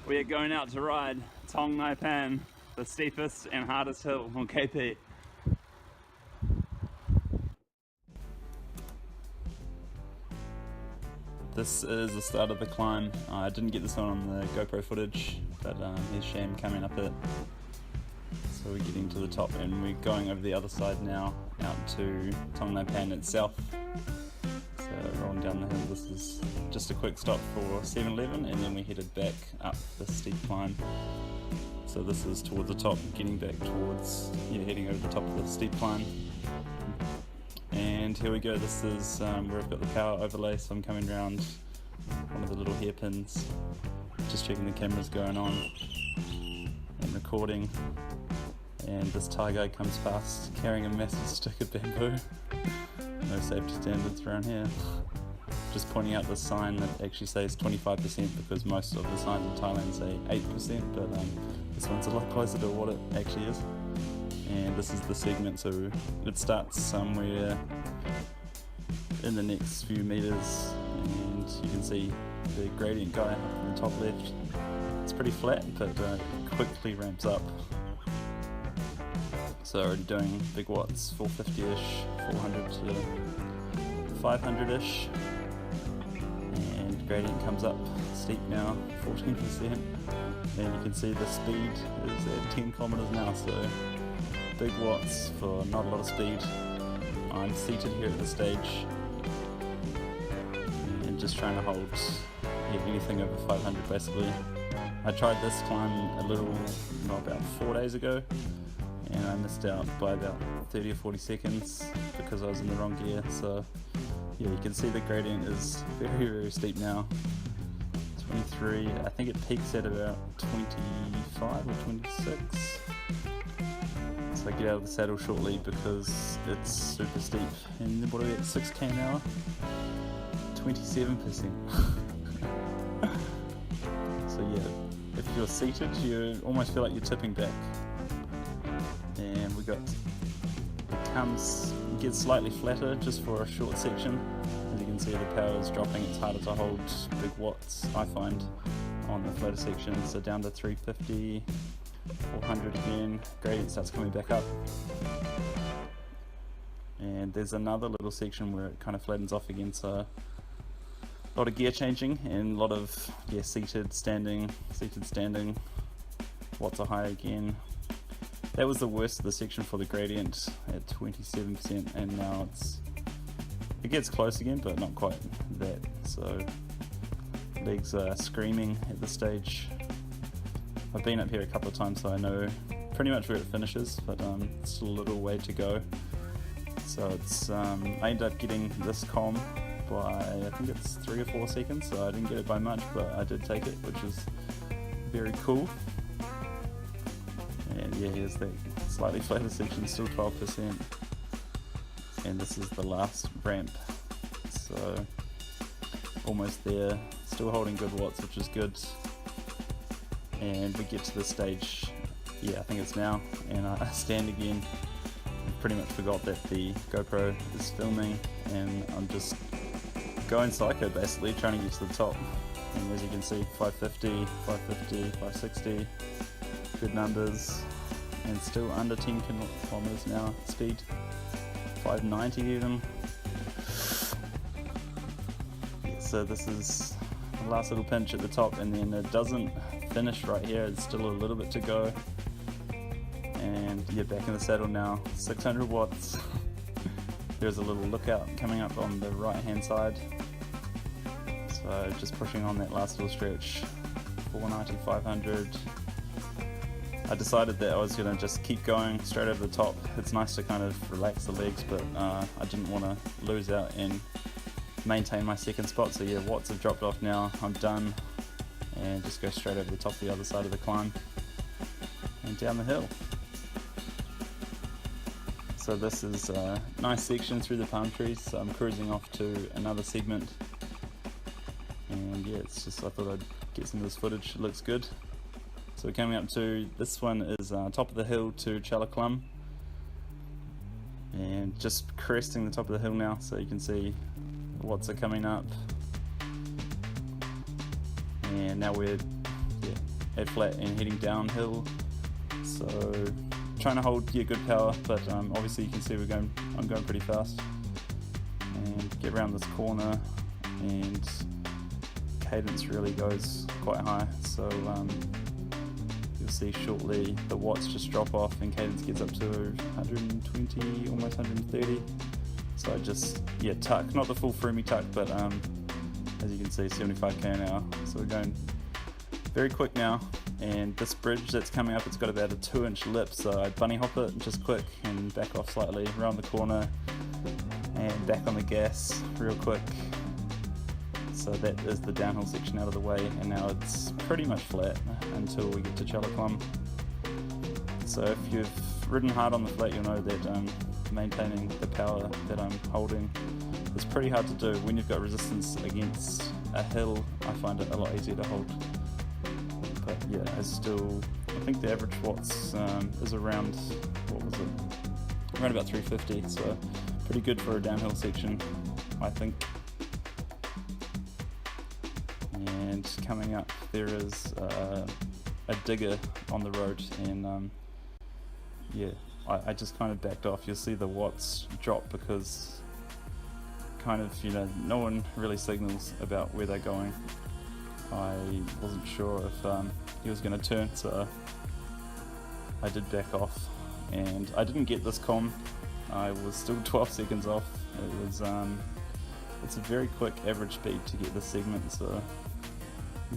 We are going out to ride Koh Phangan, the steepest and hardest hill on KP. This is the start of the climb. I didn't get this one on the GoPro footage, but here's Sham coming up it. So we're getting to the top and we're going over the other side now, out to Koh Phangan itself. So rolling down the hill, this is just a quick stop for 7-Eleven and then we headed back up the steep climb. So this is towards the top, getting back towards, heading over the top of the steep climb. And here we go, this is where I've got the power overlay, so I'm coming around one of the little hairpins, just checking the camera's going on and recording. And this Thai guy comes past carrying a massive stick of bamboo. No safety standards around here. Just pointing out the sign that actually says 25% because most of the signs in Thailand say 8%, but this one's a lot closer to what it actually is. And this is the segment, so it starts somewhere in the next few meters and you can see the gradient guy up in the top left. It's pretty flat but quickly ramps up. So already doing big watts, 450-ish, 400 to 500-ish, and gradient comes up steep now, 14%, and you can see the speed is at 10 kilometers an hour, so big watts for not a lot of speed. I'm seated here at the stage and just trying to hold anything over 500 basically. I tried this climb about 4 days ago and I missed out by about 30 or 40 seconds because I was in the wrong gear. So yeah, you can see the gradient is very, very steep now. 23, I think it peaks at about 25 or 26. So I get out of the saddle shortly because it's super steep. And what are we at, 6k an hour? 27%. So yeah, if you're seated, you almost feel like you're tipping back. And we got, it gets slightly flatter just for a short section. As you can see, the power is dropping. It's harder to hold big watts, I find, on the flatter section. So down to 350, 400 again, gradient starts coming back up. And there's another little section where it kind of flattens off again, so a lot of gear changing and a lot of seated, standing, watts are high again. That was the worst of the section for the gradient at 27%, and now it gets close again, but not quite that. So legs are screaming at this stage. I've been up here a couple of times, so I know pretty much where it finishes, but still a little way to go. So it's I ended up getting this calm by, I think it's 3 or 4 seconds, so I didn't get it by much, but I did take it, which is very cool. And yeah, here's the slightly flatter section, still 12%. And this is the last ramp, so almost there, still holding good watts, which is good. And we get to the stage, I think it's now, and I stand again. I pretty much forgot that the GoPro is filming, and I'm just going psycho basically, trying to get to the top. And as you can see, 550, 550, 560, good numbers, and still under 10 kilometers an hour speed, 590 even. So this is the last little pinch at the top, and then it doesn't finish right here, it's still a little bit to go. And back in the saddle now, 600 watts. There's a little lookout coming up on the right hand side. So just pushing on that last little stretch, 490, 500. I decided that I was going to just keep going straight over the top. It's nice to kind of relax the legs, but I didn't want to lose out and maintain my second spot. So yeah, watts have dropped off now, I'm done. And just go straight over the top of the other side of the climb and down the hill. So this is a nice section through the palm trees, so I'm cruising off to another segment. And yeah, it's just, I thought I'd get some of this footage, it looks good. So we're coming up to, this one is top of the hill to Chalaklum. And just cresting the top of the hill now, so you can see watts are coming up. And now we're at flat and heading downhill. So trying to hold good power, but obviously you can see I'm going pretty fast. And get around this corner, and cadence really goes quite high. So you'll see shortly the watts just drop off and cadence gets up to 120, almost 130. So I just, tuck, not the full Frumi tuck, but as you can see, 75k an hour. So we're going very quick now, and this bridge that's coming up, it's got about a 2-inch lip, so I bunny hop it just quick and back off slightly, around the corner, and back on the gas real quick. So that is the downhill section out of the way, and now it's pretty much flat until we get to Chalaklum. So if you've ridden hard on the flat, you'll know that maintaining the power that I'm holding is pretty hard to do. When you've got resistance against a hill, I find it a lot easier to hold. But yeah, I think the average watts is around, around about 350, so pretty good for a downhill section, I think. And coming up, there is a digger on the road, and I just kind of backed off. You'll see the watts drop because no one really signals about where they're going. I wasn't sure if he was going to turn, so I did back off, and I didn't get this com. I was still 12 seconds off. It's a very quick average speed to get this segment, so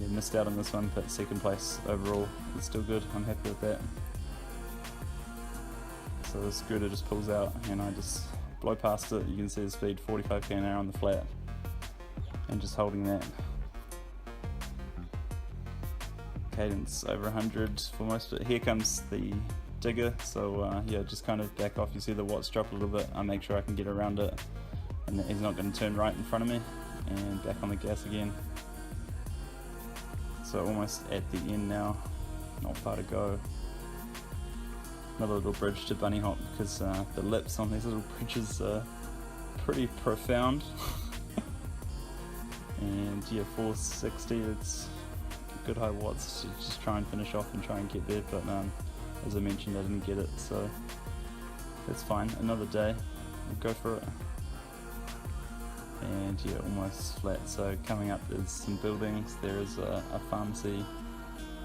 missed out on this one, but second place overall is still good. I'm happy with that. So the scooter just pulls out and I just blow past it. You can see the speed 45k an hour on the flat, and just holding that. Cadence over 100 for most of it. Here comes the digger, so just kind of back off. You see the watts drop a little bit. I make sure I can get around it and that he's not going to turn right in front of me, and back on the gas again. So almost at the end now, not far to go. Another little bridge to bunny hop, because the lips on these little bridges are pretty profound. And 460, it's good high watts to just try and finish off and try and get there, but as I mentioned, I didn't get it, so that's fine. Another day, we'll go for it. And almost flat. So coming up is some buildings. There is a pharmacy,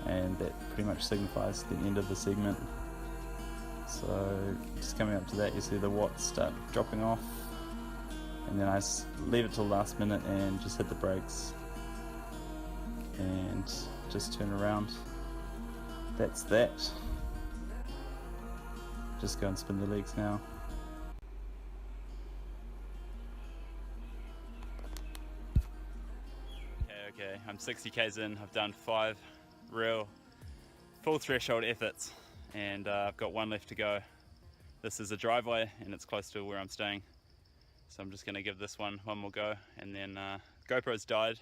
and that pretty much signifies the end of the segment. So just coming up to that, you see the watts start dropping off, and then I leave it till last minute and just hit the brakes and just turn around. That's that. Just go and spin the legs now. Okay, I'm 60 k's in. I've done 5 real full threshold efforts, and I've got 1 left to go. This is a driveway and it's close to where I'm staying, so I'm just going to give this one more go, and then GoPro's died,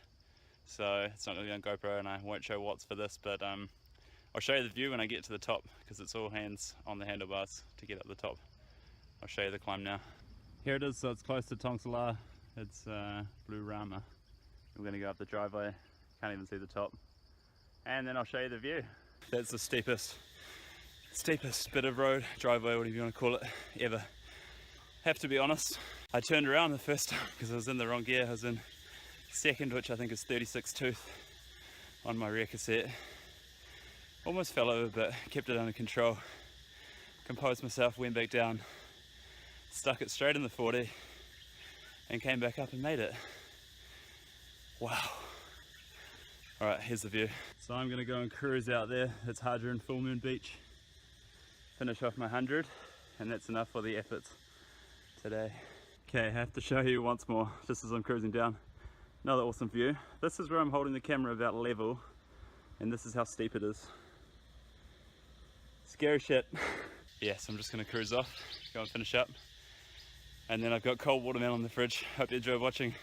so it's not going to be on GoPro and I won't show watts for this, but I'll show you the view when I get to the top, because it's all hands on the handlebars to get up the top. I'll show you the climb now. Here it is, so it's close to Tongsala. It's Blue Rama. We're going to go up the driveway, can't even see the top, and then I'll show you the view. That's the steepest bit of road, driveway, whatever you want to call it, ever. Have to be honest, I turned around the first time because I was in the wrong gear. I was in second, which I think is 36 tooth on my rear cassette. Almost fell over, but kept it under control. Composed myself, went back down, stuck it straight in the 40, and came back up and made it. Wow. Alright, here's the view. So I'm going to go and cruise out there. It's Hadra and Full Moon Beach. Finish off my 100, and that's enough for the efforts today. Okay, I have to show you once more, just as I'm cruising down. Another awesome view. This is where I'm holding the camera about level, and this is how steep it is. Scary shit. Yes, I'm just going to cruise off, go and finish up. And then I've got cold watermelon in the fridge. Hope you enjoy watching.